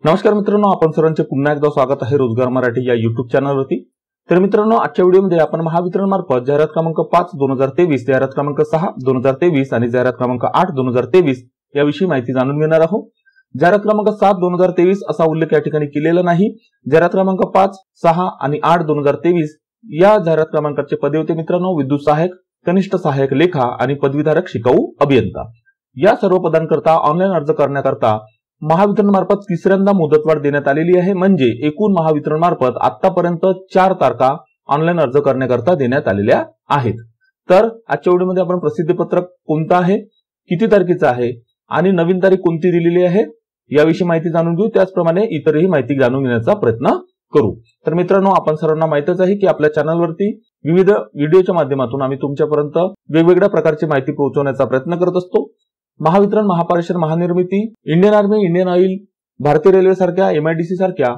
नमस्कार मित्रांनो, आपण सर्वांचे पुन्हा एकदा स्वागत आहे रोजगार मराठी या युट्यूब चॅनलवरती। तर मित्रांनो, आजच्या व्हिडिओमध्ये आपण महावितरण मार्फत जाहिरात क्रमांक 5 2023, जाहिरात क्रमांक 6 2023 आणि जाहिरात क्रमांक 8 2023 याविषयी माहिती जाणून घेणार आहोत। जाहिरात क्रमांक 7 2023 असा उल्लेख या ठिकाणी केलेला नाही। जाहिरात क्रमांक 5, 6 आणि 8 2023 या जाहिरात क्रमांकाचे पदे होते मित्रांनो विद्युत सहाय्यक, कनिष्ठ सहाय्यक लेखा आणि पदवीधारक शिकाऊ अभियंता। या सर्व पदांकरता ऑनलाईन अर्ज करण्याकरता महावितरण मार्फत तिसऱ्यांदा मुदतवाढ देण्यात आलेली आहे। म्हणजे एकूण महावितरण मार्फत आतापर्यंत 4 तारखा ऑनलाईन अर्ज करण्याकरता देण्यात आलेल्या आहेत। तर आजच्या व्हिडिओमध्ये आपण प्रसिद्धी पत्रक कोणतं आहे, किती तारखेचं आहे आणि नवीन तारीख कोणती दिलेली आहे याविषयी माहिती जाणून घेऊ। त्याचप्रमाणे इतरही माहिती जाणून घेण्याचा प्रयत्न करू। तर मित्रांनो, आपण सर्वांना माहितच आहे की आपल्या चॅनलवरती विविध व्हिडिओच्या माध्यमातून आम्ही तुमच्यापर्यंत वेगवेगळ्या प्रकारची माहिती पोहोचवण्याचा प्रयत्न करत असतो। महावितरण, महापारेषण, महानिर्मिती, इंडियन आर्मी, इंडियन ऑइल, भारतीय रेल्वे सारख्या MIDC सारख्या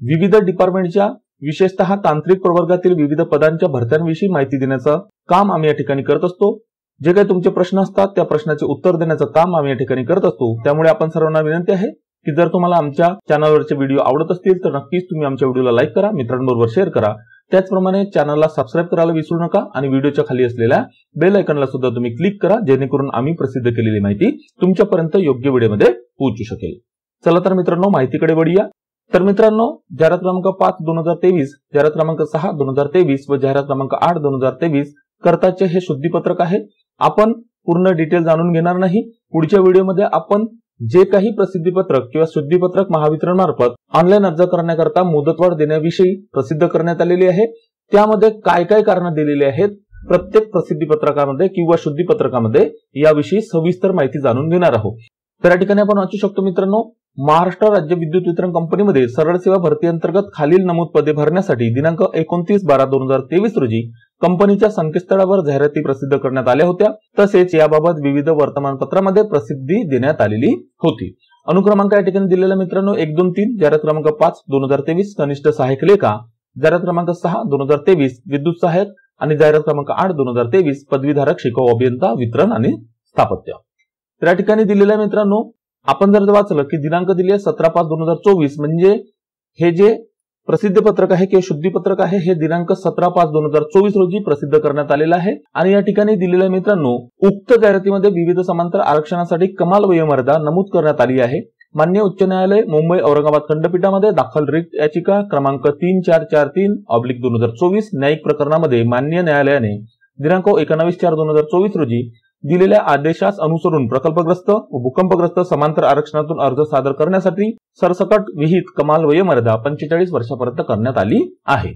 विविध डिपार्टमेंटच्या विशेषतः तांत्रिक प्रवर्गातील विविध पदांच्या भरत्यांविषयी माहिती देण्याचं काम आम्ही या ठिकाणी करत असतो। जे काही तुमचे प्रश्न असतात त्या प्रश्नाचे उत्तर देण्याचं काम आम्ही या ठिकाणी करत असतो। त्यामुळे आपण सर्वांना विनंती आहे की जर तुम्हाला आमच्या चॅनलवरचे व्हिडिओ आवडत असतील तर नक्कीच तुम्ही आमच्या व्हिडिओला लाईक करा, मित्रांबरोबर शेअर करा। त्याचप्रमाणे चॅनलला सबस्क्राइब करायला विसरू नका आणि व्हिडिओच्या खाली असलेल्या बेल आयकॉनला सुद्धा तुम्ही क्लिक करा, जेणेकरून आम्ही प्रसिद्ध केलेली माहिती तुमच्यापर्यंत योग्य वेळेमध्ये पोहोचू शकेल। चला तर मित्रांनो, माहितीकडे वळूया। तर मित्रांनो, जाहिरात क्रमांक 5 2023, जाहिरात क्रमांक 6 2023 व जाहिरात क्रमांक 8 2023 करताचे हे शुद्धीपत्रक आहे। आपण पूर्ण डिटेल जाणून घेणार नाही। पुढच्या व्हिडिओमध्ये आपण जे काही प्रसिद्धीपत्रक किंवा शुद्धीपत्रक महावितरण मार्फत ऑनलाईन अर्ज करण्याकरता मुदतवाढ देण्याविषयी प्रसिद्ध करण्यात आलेली आहे, त्यामध्ये काय काय कारण दिलेली आहेत प्रत्येक प्रसिद्धीपत्रकामध्ये किंवा शुद्धीपत्रकामध्ये याविषयी सविस्तर माहिती जाणून घेणार आहोत। तर या ठिकाणी आपण वाचू शकतो मित्रांनो, महाराष्ट्र राज्य विद्युत वितरण कंपनीमध्ये सरळ सेवा भरती अंतर्गत खालील नमूद पदे भरण्यासाठी दिनांक 29/12/2023 रोजी कंपनीच्या संकेतस्थळावर जाहिराती प्रसिद्ध करण्यात आल्या होत्या। तसेच याबाबत विविध वर्तमानपत्रामध्ये प्रसिद्धी देण्यात आलेली होती। अनुक्रमांक या ठिकाणी दिलेला मित्रांनो 1, 2, 3, जाहिरात क्रमांक 5 2023 कनिष्ठ सहाय्यक लेखा, जाहिरात क्रमांक 6 2023 विद्युत सहाय्यक आणि जाहिरात क्रमांक 8 2023 पदवीधारक शिकाऊ अभियंता वितरण आणि स्थापत्य। तर या ठिकाणी दिलेल्या मित्रांनो आपण जर वाचलं की दिनांक दिले 17/5/2024 म्हणजे हे जे प्रसिद्ध पत्रक आहे किंवा शुद्धीपत्रक आहे हे दिनांक 17/5/2024 रोजी प्रसिद्ध करण्यात आलेलं आहे। आणि या ठिकाणी दिलेल्या मित्रांनो उक्त जाहिरातीमध्ये विविध समांतर आरक्षणासाठी कमाल वयोमर्यादा नमूद करण्यात आली आहे। मान्य उच्च न्यायालय मुंबई औरंगाबाद खंडपीठामध्ये दाखल रिट याचिका क्रमांक 3443/2024 न्यायिक प्रकरणामध्ये मान्य न्यायालयाने दिनांक 19/4/2024 रोजी दिलेल्या आदेशास अनुसरून प्रकल्पग्रस्त व भूकंपग्रस्त समांतर आरक्षणातून अर्ज सादर करण्यासाठी सरसकट विहित कमाल वयोमर्यादा 45 वर्षापर्यंत करण्यात आली आहे।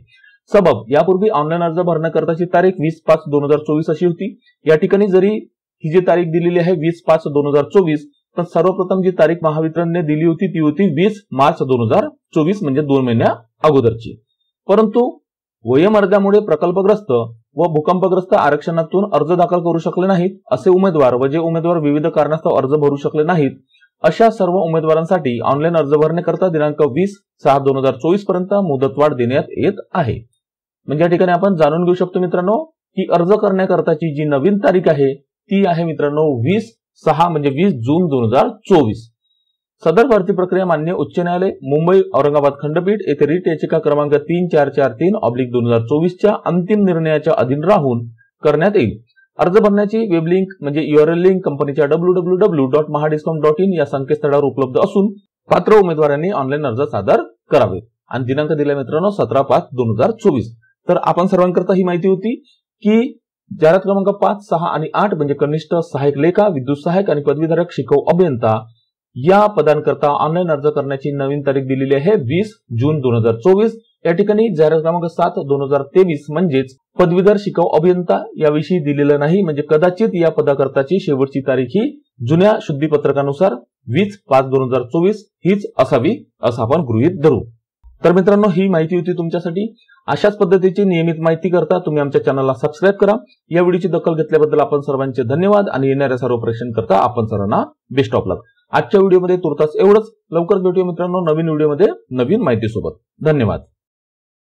सबब यापूर्वी ऑनलाईन अर्ज भरण्याकरताची तारीख 20/5/2024 अशी होती। या ठिकाणी जरी ही जी तारीख दिलेली आहे 20/5/2024, पण सर्वप्रथम जी तारीख महावितरणने दिली होती ती होती 20 मार्च 2024 म्हणजे 2 महिन्या अगोदरची। परंतु वयोमर्यादेमुळे प्रकल्पग्रस्त व भूकंपग्रस्त आरक्षणातून अर्ज दाखल करू शकले नाहीत असे उमेदवार व जे उमेदवार विविध कारणास्तव अर्ज भरू शकले नाहीत अशा सर्व उमेदवारांसाठी ऑनलाईन अर्ज भरण्याकरता दिनांक 20/6/2024 पर्यंत मुदतवाढ देण्यात येत आहे। म्हणजे या ठिकाणी आपण जाणून घेऊ शकतो मित्रांनो की अर्ज करण्याकरताची जी नवीन तारीख आहे ती आहे मित्रांनो 20/6 म्हणजे 20 जून 2024। सदर भरती प्रक्रिया मान्य उच्च न्यायालय मुंबई औरंगाबाद खंडपीठ येथे रिट याचिका क्रमांक 3443/2024 च्या अंतिम निर्णयाच्या अधीन राहून करण्यात येईल। अर्ज भरण्याची वेब लिंक म्हणजे URL लिंक कंपनीच्या www.mahadiscom.in या संकेतस्थळावर उपलब्ध असून पात्र उमेदवारांनी ऑनलाईन अर्ज सादर करावे। आणि दिनांक दिला मित्रांनो 17/5/2024। तर आपण सर्वांकरता ही माहिती होती की जाहिरात क्रमांक 5, 6 आणि 8 म्हणजे कनिष्ठ सहाय्यक लेखा, विद्युत सहाय्यक आणि पदवीधारक शिकाऊ अभियंता या पदांकरता ऑनलाईन अर्ज करण्याची नवीन तारीख दिलेली आहे 20 जून 2024। या ठिकाणी जाहिरात क्रमांक 7 2023 म्हणजेच पदवीधर शिकाऊ अभियंता याविषयी दिलेलं नाही, म्हणजे कदाचित या पदाकरताची शेवटची तारीख ही जुन्या शुद्धीपत्रकानुसार 20/5/2024 हीच असावी असं आपण गृहीत धरू। तर मित्रांनो, ही माहिती होती तुमच्यासाठी। अशाच पद्धतीची नियमित माहिती करता तुम्ही आमच्या चॅनलला सबस्क्राइब करा। या व्हिडिओची दखल घेतल्याबद्दल आपण सर्वांचे धन्यवाद आणि येणाऱ्या सर्व परीक्षण करता आपण सर्वांना बेस्ट ऑफ लक। आजच्या व्हिडिओमध्ये तुर्तास एवढंच। लवकरच भेटूया मित्रांनो नवीन व्हिडिओमध्ये नवीन माहिती सोबत। धन्यवाद।